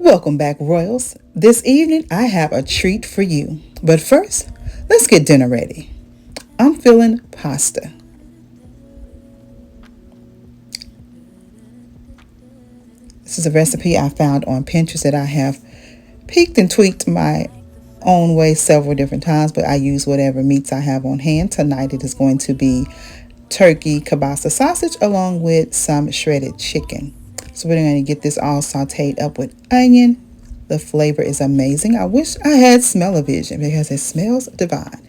Welcome back, Royals. This evening I have a treat for you. But first, let's get dinner ready. I'm feeling pasta. This is a recipe I found on Pinterest that I have peeked and tweaked my own way several different times, but I use whatever meats I have on hand. Tonight it is going to be turkey kielbasa sausage along with some shredded chicken. So we're going to get this all sauteed up with onion. The flavor is amazing. I wish I had smell-o-vision because it smells divine.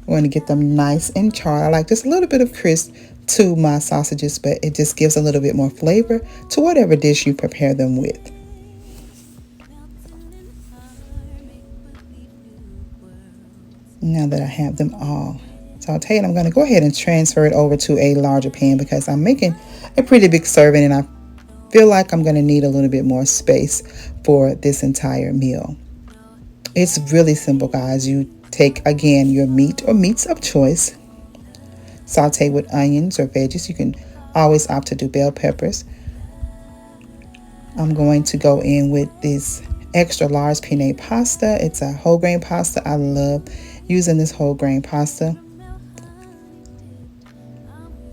We're going to get them nice and charred. I like just a little bit of crisp to my sausages, but it just gives a little bit more flavor to whatever dish you prepare them with. Now that I have them all sauteed, I'm going to go ahead and transfer it over to a larger pan because I'm making a pretty big serving and I feel like I'm going to need a little bit more space for this entire meal. It's really simple, guys. You take, again, your meat or meats of choice, saute with onions or veggies. You can always opt to do bell peppers. I'm going to go in with this extra large penne pasta. It's a whole grain pasta. I love using this whole grain pasta.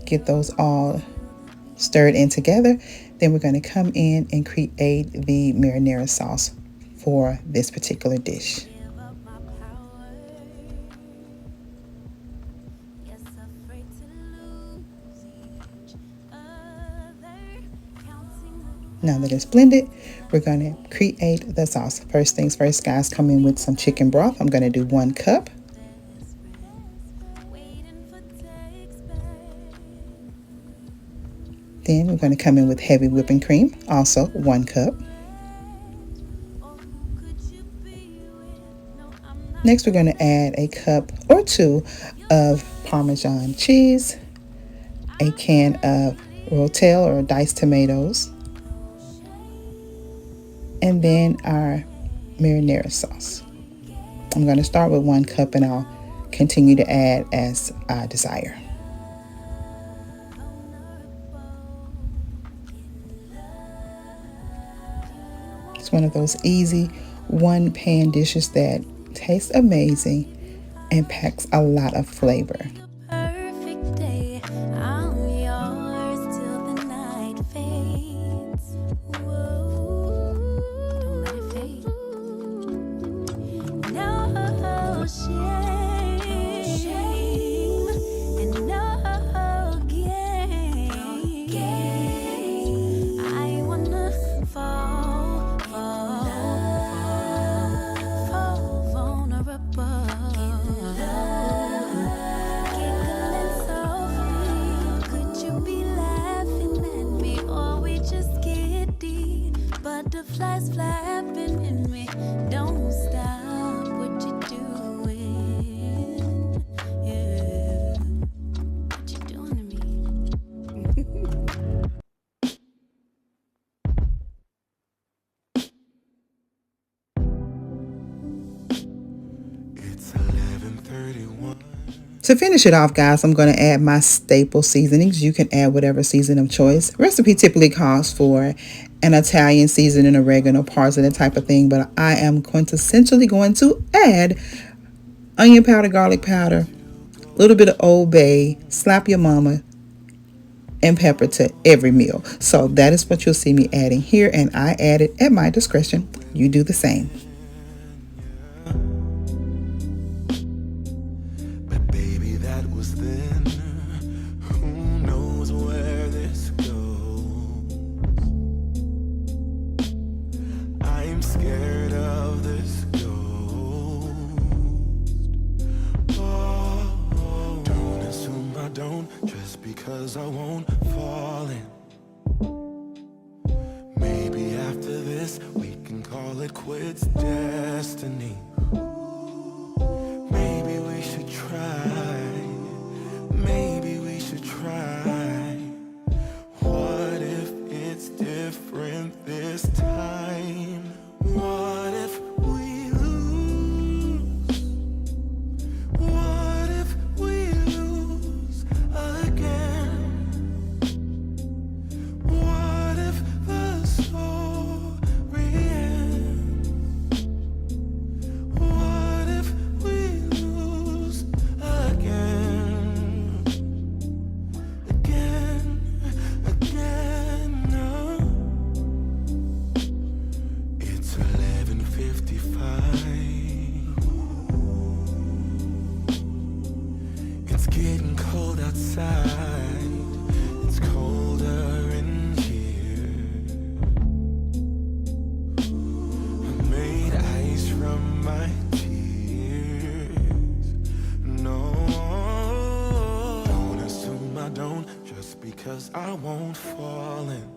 Get those all stirred in together. Then we're going to come in and create the marinara sauce for this particular dish. Now that it's blended, we're going to create the sauce. First things first, guys, come in with some chicken broth. I'm going to do 1 cup. Then we're going to come in with heavy whipping cream, also 1 cup. Next, we're going to add a cup or 2 of Parmesan cheese, a can of rotel or diced tomatoes, and then our marinara sauce. I'm going to start with 1 cup and I'll continue to add as I desire. It's one of those easy 1-pan dishes that tastes amazing and packs a lot of flavor. To finish it off, guys, I'm going to add my staple seasonings. You can add whatever season of choice. Recipe typically calls for an Italian seasoning, oregano, parsley, that type of thing, but I am quintessentially going to add onion powder, garlic powder, a little bit of Old Bay, slap your mama, and pepper to every meal. So that is what you'll see me adding here, and I add it at my discretion. You do the same. Because I won't fall in. Maybe after this we can call it quits destiny. Maybe we should try. Maybe we should try. What if it's different this time? What if we lose? What if we lose again? What if the story ends? won't fall in.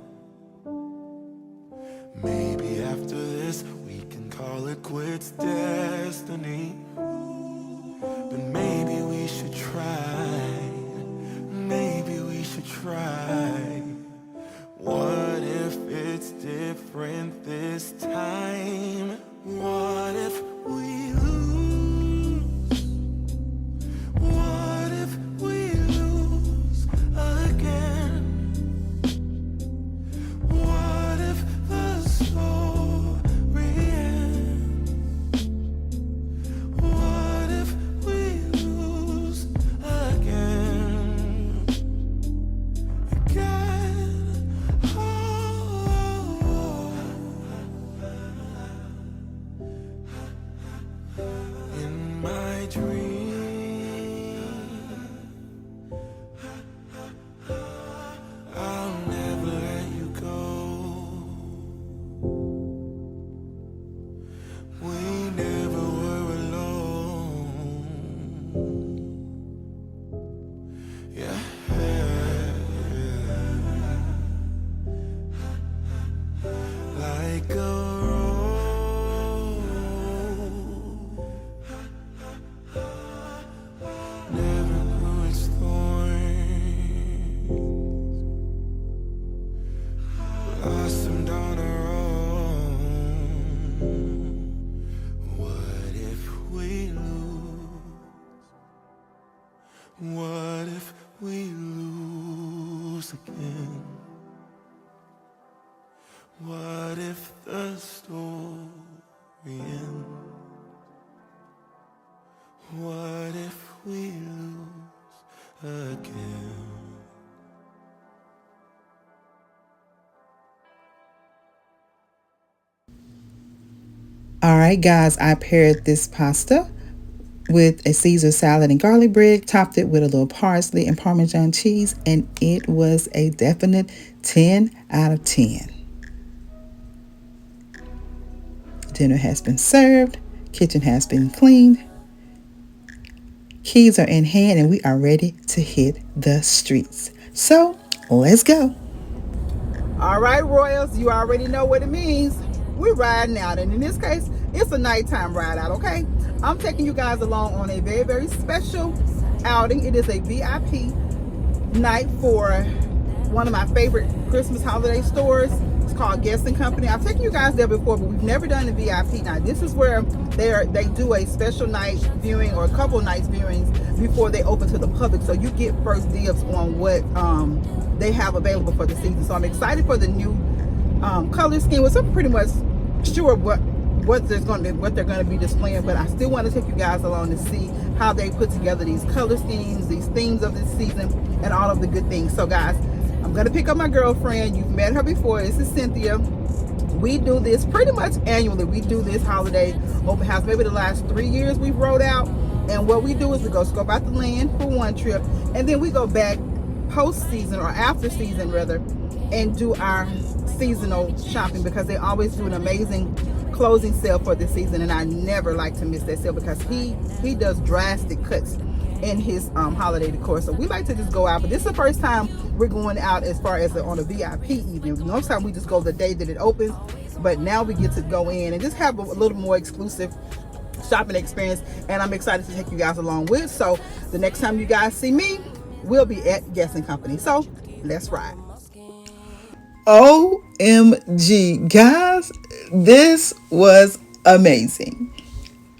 Maybe after this we can call it quits, destiny. But maybe we should try. Maybe we should try. What if it's different this time? What if we lose? What if we lose again? What if the story ends? What if we lose again? Again? Oh. In my dream, I'll never let you go. We never were alone. Yeah. Like a rose, never grew its thorns, blossomed on our own. What if we lose? What if we lose again? What if the story ends? What if we lose again? All right, guys, I paired this pasta with a Caesar salad and garlic bread, topped it with a little parsley and Parmesan cheese, and it was a definite 10 out of 10. Dinner has been served, kitchen has been cleaned, keys are in hand, and we are ready to hit the streets. So let's go. All right, Royals, you already know what it means. We're riding out, and in this case, it's a nighttime ride out, okay? I'm taking you guys along on a very, very special outing. It is a VIP night for one of my favorite Christmas holiday stores. It's called Guest and Company. I've taken you guys there before, but we've never done a VIP night. This is where they do a special night viewing or a couple nights viewings before they open to the public. So you get first dibs on what they have available for the season. So I'm excited for the new color scheme, which I'm pretty much sure what they're going to be displaying, but I still want to take you guys along to see how they put together these color schemes, these themes of this season, and all of the good things. So guys, I'm going to pick up my girlfriend. You've met her before. This is Cynthia. We do this pretty much annually. We do this holiday open house. Maybe the last 3 years we've rode out, and what we do is we go scope out the land for one trip, and then we go back post season, or after season rather, and do our seasonal shopping, because they always do an amazing closing sale for this season, and I never like to miss that sale because he does drastic cuts in his holiday decor. So we like to just go out, but this is the first time we're going out as far as on a VIP evening. Most time we just go the day that it opens, but now we get to go in and just have a little more exclusive shopping experience, and I'm excited to take you guys along with. So the next time you guys see me, we'll be at Guest and Company. So let's ride. OMG, guys, this was amazing.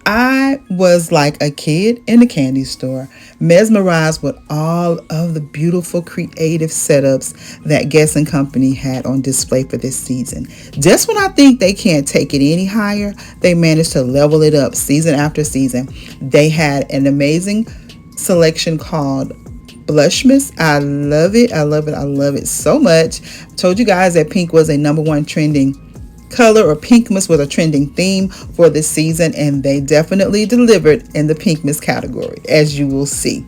I was like a kid in a candy store, mesmerized with all of the beautiful creative setups that Guest and Company had on display for this season. Just when I think they can't take it any higher, they managed to level it up season after season. They had an amazing selection called Blushmas. I love it. I love it. I love it so much. I told you guys that pink was a #1 trending color, or Pinkmas was a trending theme for this season, and they definitely delivered in the Pinkmas category, as you will see.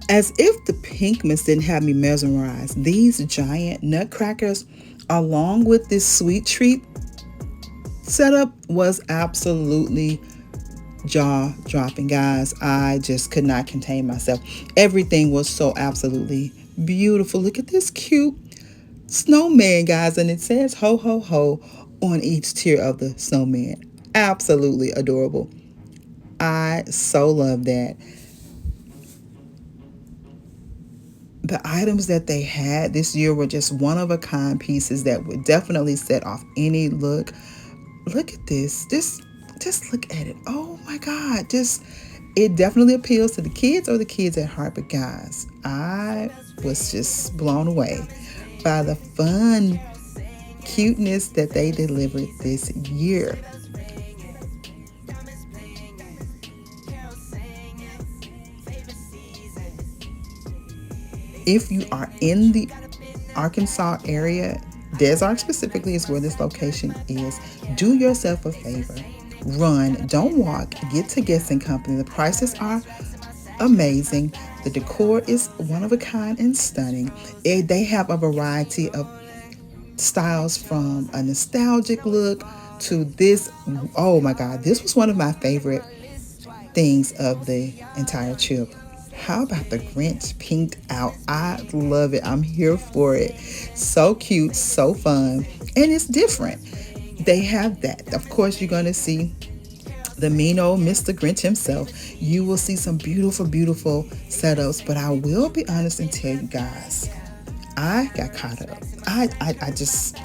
As if the Pinkmas didn't have me mesmerized, these giant nutcrackers, along with this sweet treat setup, was absolutely jaw dropping, guys. I just could not contain myself. Everything was so absolutely beautiful. Look at this cute snowman, guys, and it says ho ho ho on each tier of the snowman. Absolutely adorable. I so love that. The items that they had this year were just one of a kind pieces that would definitely set off any look. Look at this. Just look at it. Oh my God. Just it definitely appeals to the kids or the kids at heart. But guys, I was just blown away by the fun cuteness that they delivered this year. If you are in the Arkansas area, Desert specifically is where this location is, do yourself a favor. Run, don't walk, get to Guest and Company. The prices are amazing. The decor is one of a kind and stunning. They have a variety of styles from a nostalgic look to this. Oh my God, this was one of my favorite things of the entire trip. How about the Grinch pinked out? I love it. I'm here for it. So cute, so fun, and it's different. They have that. Of course, you're going to see the mean old Mr. Grinch himself. You will see some beautiful, beautiful setups, but I will be honest and tell you guys, I got caught up. I just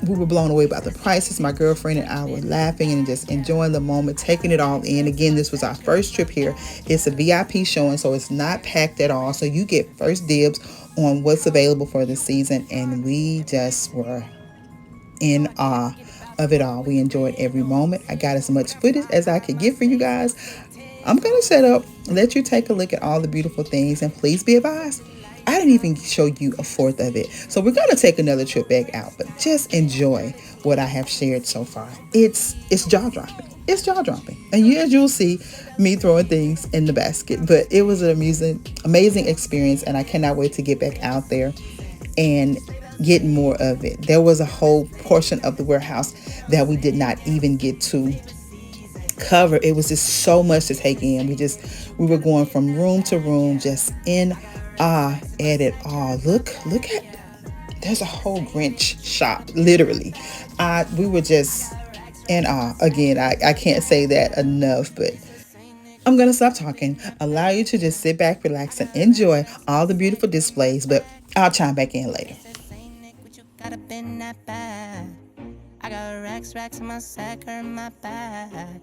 we were blown away by the prices. My girlfriend and I were laughing and just enjoying the moment, taking it all in. Again, this was our first trip here. It's a VIP showing, so it's not packed at all. So you get first dibs on what's available for the season. And we just were in awe of it all. We enjoyed every moment. I got as much footage as I could get for you guys. I'm going to set up, let you take a look at all the beautiful things, and please be advised, I didn't even show you a fourth of it. So we're going to take another trip back out, but just enjoy what I have shared so far. It's jaw dropping. It's jaw dropping. And yes, you'll see me throwing things in the basket, but it was an amazing experience, and I cannot wait to get back out there and get more of it. There was a whole portion of the warehouse that we did not even get to cover. It was just so much to take in. We were going from room to room, just in awe at it all. Look at, there's a whole Grinch shop, literally. We were just in awe. Again, I can't say that enough, but I'm gonna stop talking, allow you to just sit back, relax, and enjoy all the beautiful displays, but I'll chime back in later. I got racks in my sack or in my bag.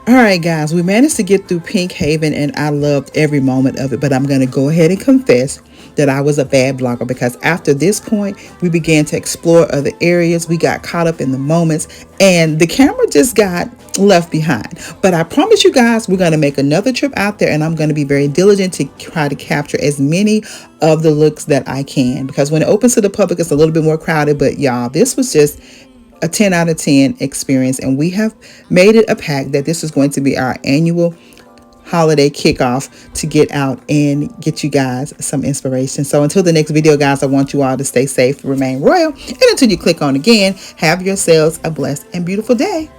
All right, guys, we managed to get through Pink Haven and I loved every moment of it, but I'm going to go ahead and confess that I was a bad blogger because after this point, we began to explore other areas. We got caught up in the moments and the camera just got left behind. But I promise you guys, we're going to make another trip out there and I'm going to be very diligent to try to capture as many of the looks that I can, because when it opens to the public, it's a little bit more crowded. But y'all, this was just a 10 out of 10 experience, and we have made it a pact that this is going to be our annual holiday kickoff to get out and get you guys some inspiration. So until the next video, guys, I want you all to stay safe, remain royal, and until you click on again, have yourselves a blessed and beautiful day.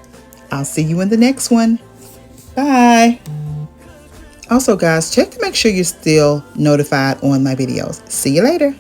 I'll see you in the next one. Bye. Also, guys, check to make sure you're still notified on my videos. See you later.